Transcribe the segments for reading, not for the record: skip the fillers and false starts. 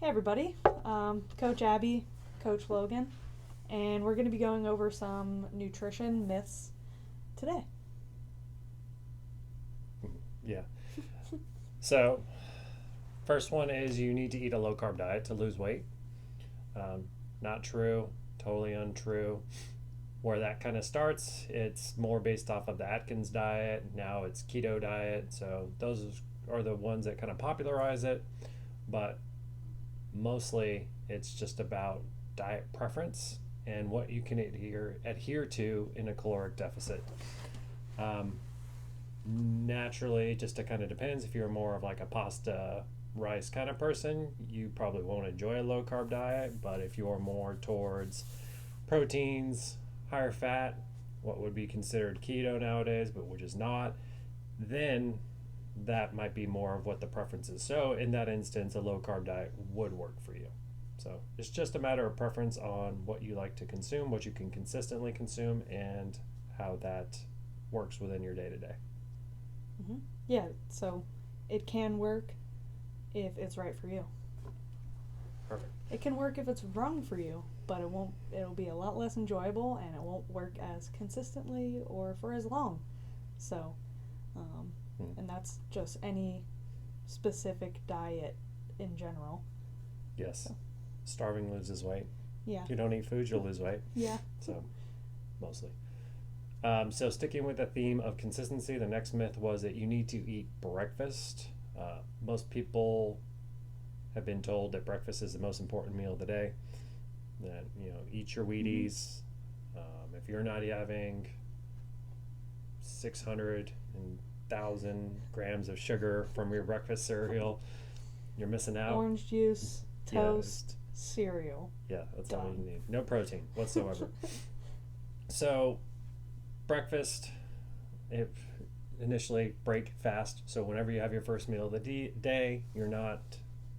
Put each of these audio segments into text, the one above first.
Hey everybody, Coach Abby, Coach Logan, and we're going to be going over some nutrition myths today. Yeah. So, first one is you need to eat a low carb diet to lose weight. Not true, totally untrue. Where that kind of starts, it's more based off of the Atkins diet. Now it's keto diet. So, those are the ones that kind of popularize it. But mostly it's just about diet preference and what you can adhere to in a caloric deficit. Um, Naturally, it just kind of depends. If you're more of like a pasta rice kind of person, you probably won't enjoy a low carb diet. But if you're more towards proteins, higher fat, what would be considered keto nowadays, but which is not, then that might be more of what the preference is. So in that instance, a low carb diet would work for you. So it's just a matter of preference on what you like to consume, what you can consistently consume, and how that works within your day to day. Yeah, so it can work if it's right for you. Perfect. It can work if it's wrong for you, but it won't. It'll be a lot less enjoyable, and it won't work as consistently or for as long. So, and that's just any specific diet in general. Yes. So. Starving loses weight. Yeah. If you don't eat food, you'll lose weight. Yeah. So, mostly. So, sticking with the theme of consistency, the next myth was that you need to eat breakfast. Most people have been told that breakfast is the most important meal of the day. That, eat your Wheaties. If you're not having 600 and 1,000 grams of sugar from your breakfast cereal, you're missing out. Orange juice, toast, cereal. Yeah, that's all you need. No protein whatsoever. So, breakfast, if initially break fast. So whenever you have your first meal of the day, you're not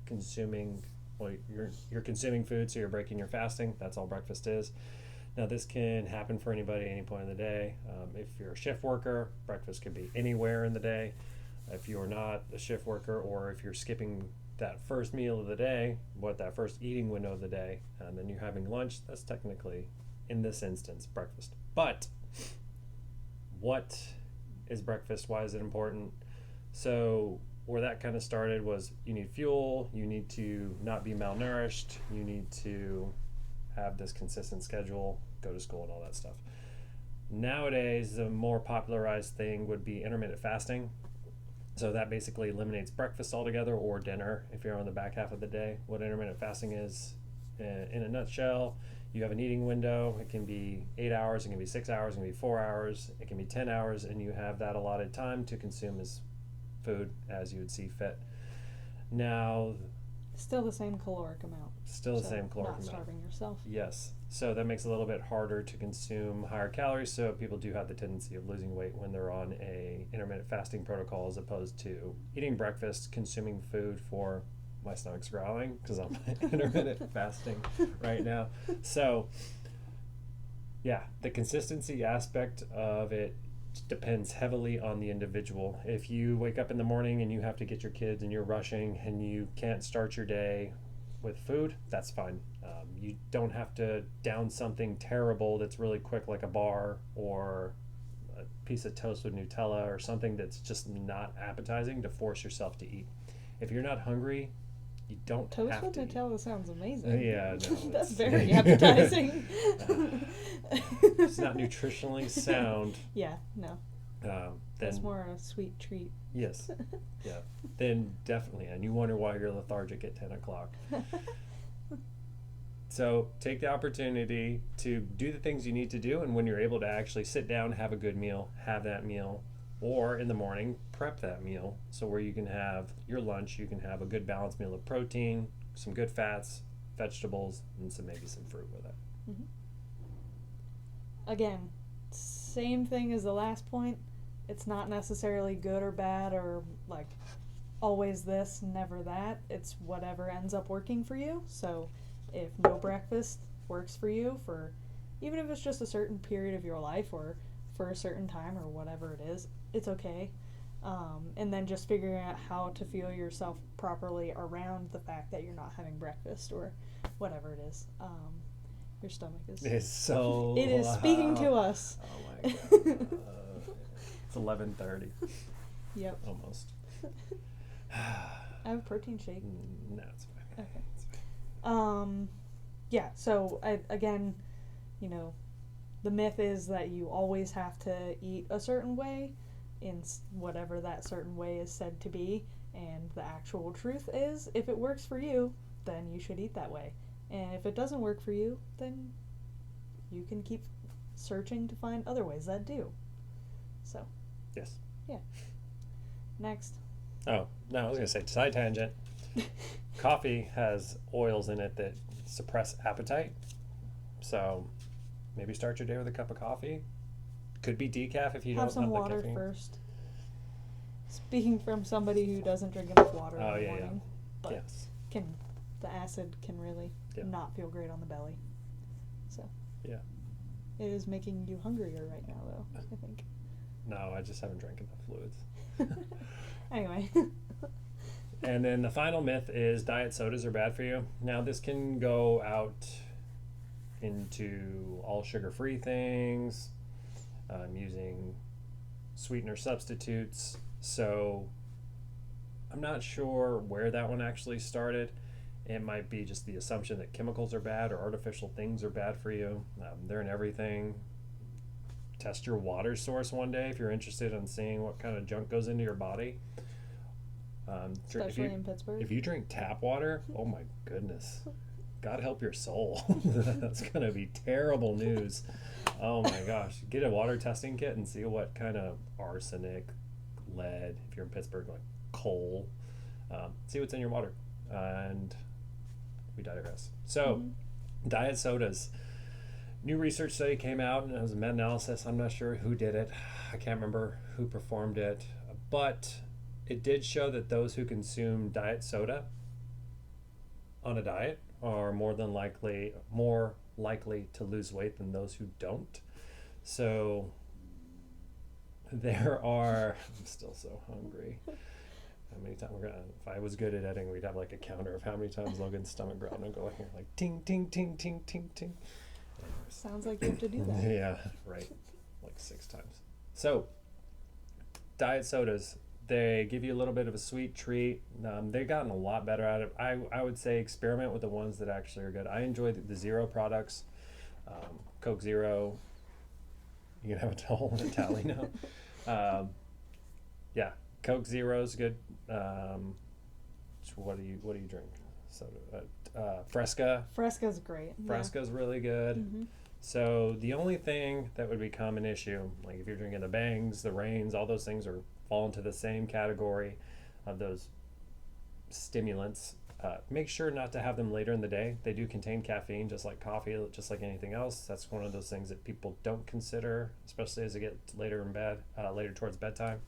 consuming. Well, you're consuming food, so you're breaking your fasting. That's all breakfast is. Now, this can happen for anybody at any point in the day. If you're a shift worker, breakfast can be anywhere in the day. If you're not a shift worker, or if you're skipping that first meal of the day, that first eating window of the day, and then you're having lunch, that's technically, in this instance, breakfast. But what is breakfast? Why is it important? So where that kind of started was you need fuel, you need to not be malnourished, you need to have this consistent schedule, go to school and all that stuff. Nowadays, the more popularized thing would be intermittent fasting. So that basically eliminates breakfast altogether, or dinner if you're on the back half of the day. What intermittent fasting is, in a nutshell, you have an eating window. It can be 8 hours, it can be 6 hours, it can be 4 hours, it can be 10 hours, and you have that allotted time to consume as food as you would see fit. Now, still the same caloric amount. Still the same caloric amount. Not starving yourself. Yes. So that makes it a little bit harder to consume higher calories. So people do have the tendency of losing weight when they're on a intermittent fasting protocol, as opposed to eating breakfast, consuming food for my stomach's growling because I'm intermittent fasting right now. So yeah, the consistency aspect of it depends heavily on the individual. If you wake up in the morning and you have to get your kids and you're rushing and you can't start your day with food, that's fine. You don't have to down something terrible that's really quick, like a bar or a piece of toast with Nutella or something that's just not appetizing, to force yourself to eat. If you're not hungry, you don't toast have with to Nutella eat. sounds amazing. Yeah, no, that's very appetizing. It's not nutritionally sound. Yeah, no. That's more a sweet treat. Yes. Yeah. Then definitely, and you wonder why you're lethargic at 10 o'clock. So take the opportunity to do the things you need to do, and when you're able to actually sit down, have a good meal, have that meal, or in the morning, prep that meal, so where you can have your lunch, you can have a good balanced meal of protein, some good fats, vegetables, and maybe some fruit with it. Mm-hmm. Again, same thing as the last point. It's not necessarily good or bad, or like always this, never that. It's whatever ends up working for you. So if no breakfast works for you, for even if it's just a certain period of your life or for a certain time or whatever it is, it's okay. And then just figuring out how to feel yourself properly around the fact that you're not having breakfast or whatever it is. Your stomach is... It's so It is speaking to us. Oh my god. It's 11:30. Yep. Almost. I have a protein shake. No, it's fine. Okay. It's fine. Yeah, so again, you know, the myth is that you always have to eat a certain way in whatever that certain way is said to be, and the actual truth is, if it works for you, then you should eat that way. And if it doesn't work for you, then you can keep searching to find other ways that do. So. Yes. Yeah. Next. Oh, no, I was going to say, side tangent. Coffee has oils in it that suppress appetite. So maybe start your day with a cup of coffee. Could be decaf if you Have don't some have water the caffeine. first. Speaking from somebody who doesn't drink enough water in the morning, but yes. the acid can really not feel great on the belly. So yeah, it is making you hungrier right now, though, I think. No, I just haven't drank enough fluids. Anyway. And then the final myth is diet sodas are bad for you. Now this can go out into all sugar-free things, using sweetener substitutes. So I'm not sure where that one actually started. It might be just the assumption that chemicals are bad or artificial things are bad for you. They're in everything. Test your water source one day if you're interested in seeing what kind of junk goes into your body. Especially in Pittsburgh. If you drink tap water, oh my goodness. God help your soul. That's going to be terrible news. Oh my gosh. Get a water testing kit and see what kind of arsenic, lead, if you're in Pittsburgh, like coal. See what's in your water. And we digress. So, diet sodas. New research study came out, and it was a meta-analysis. I'm not sure who did it. I can't remember who performed it. But it did show that those who consume diet soda on a diet are more likely to lose weight than those who don't. So there are... I'm still so hungry. How many times if I was good at editing, we'd have like a counter of how many times Logan's stomach growled and go here like ting ting ting ting ting ting. Sounds like you have to do that. Yeah, right. Like 6 times. So diet sodas, they give you a little bit of a sweet treat. They've gotten a lot better at it. I would say experiment with the ones that actually are good. I enjoy the Zero products. Coke Zero. You can have a whole tally now. Yeah, Coke Zero is good. So what do you drink? Soda. Fresca. Fresca's great. Fresca's really good. So the only thing that would become an issue, like if you're drinking the Bangs, the Reigns, all those things fall into the same category of those stimulants. Make sure not to have them later in the day. They do contain caffeine, just like coffee, just like anything else. That's one of those things that people don't consider, especially as they get later in bed, later towards bedtime.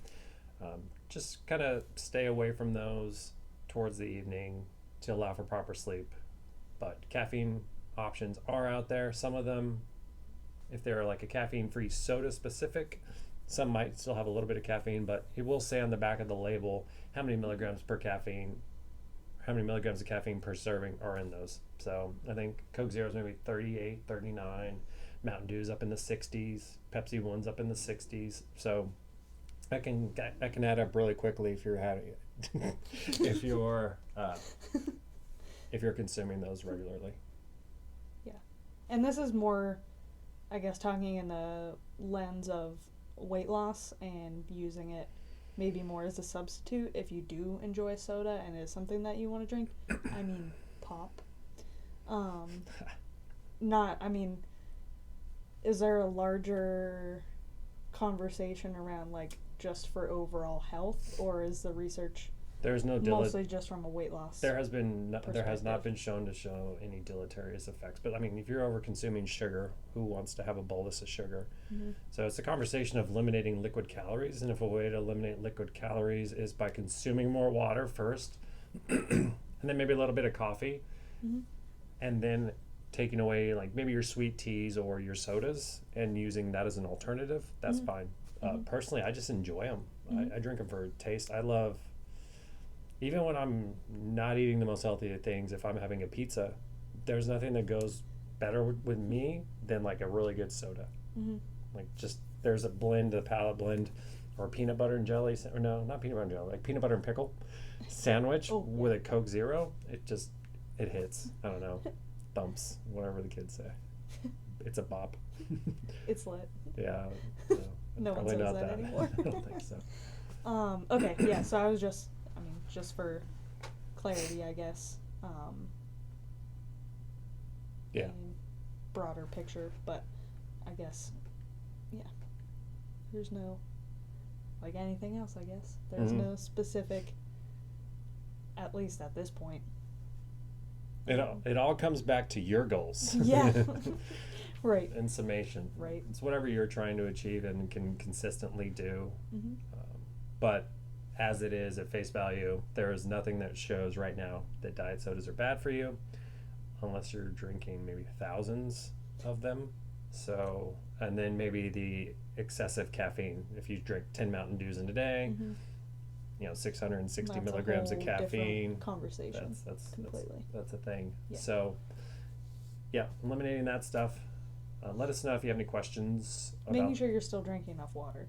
Just kind of stay away from those towards the evening to allow for proper sleep. But caffeine options are out there. Some of them, if they're like a caffeine-free soda specific, some might still have a little bit of caffeine, but it will say on the back of the label how many milligrams of caffeine per serving are in those. So I think Coke Zero is maybe 38, 39, Mountain Dew's up in the 60s, Pepsi One's up in the 60s. So I can add up really quickly if you're having it. if you're consuming those regularly. Yeah. And this is more, I guess, talking in the lens of weight loss and using it maybe more as a substitute if you do enjoy soda and it's something that you want to drink. I mean, pop. Is there a larger conversation around like just for overall health, or is the research There's no mostly just from a weight loss? There has not been shown to show any deleterious effects. But I mean, if you're over consuming sugar, who wants to have a bolus of sugar? So it's a conversation of eliminating liquid calories, and if a way to eliminate liquid calories is by consuming more water first, and then maybe a little bit of coffee, and then taking away like maybe your sweet teas or your sodas and using that as an alternative, that's fine. Personally, I just enjoy them. Mhm. I drink them for taste. I love, even when I'm not eating the most healthy of things, if I'm having a pizza, there's nothing that goes better with me than like a really good soda. Mhm. Like just there's a blend, a palate blend, or peanut butter and jelly, or no, not peanut butter and jelly, like peanut butter and pickle sandwich Oh, with yeah. a Coke Zero. It hits. I don't know, thumps, whatever the kids say. It's a bop. It's lit. Yeah, no, No one probably says not that that. anymore. I don't think so. Okay, yeah, so I was just, I mean, just for clarity, I guess. Yeah. In broader picture, but I guess, yeah. There's no, like anything else, I guess. There's Mhm. no specific, at least at this point. It all comes back to your goals. Yeah. Right. In summation, Right. it's whatever you're trying to achieve and can consistently do. Mm-hmm. But as it is at face value, there is nothing that shows right now that diet sodas are bad for you, unless you're drinking maybe thousands of them. So, and then maybe the excessive caffeine. If you drink 10 Mountain Dews in a day, Mm-hmm. 660 That's milligrams a of whole different caffeine. conversation. Completely. That's a thing. Yeah. So, yeah, eliminating that stuff. Let us know if you have any questions about. Making sure you're still drinking enough water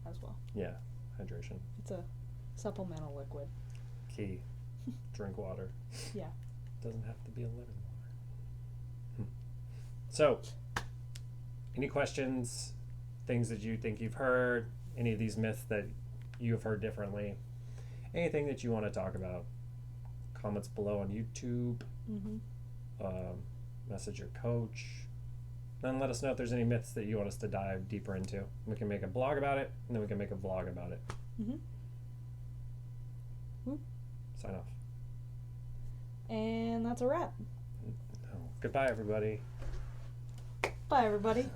as well. Yeah, hydration. It's a supplemental liquid. Key. Drink water. Yeah. Doesn't have to be a living water. So, any questions? Things that you think you've heard? Any of these myths that you have heard differently? Anything that you want to talk about? Comments below on YouTube. Mm-hmm. Message your coach. Then let us know if there's any myths that you want us to dive deeper into. We can make a blog about it, and then we can make a vlog about it. Mm-hmm. Sign off. And that's a wrap. Goodbye, everybody. Bye, everybody.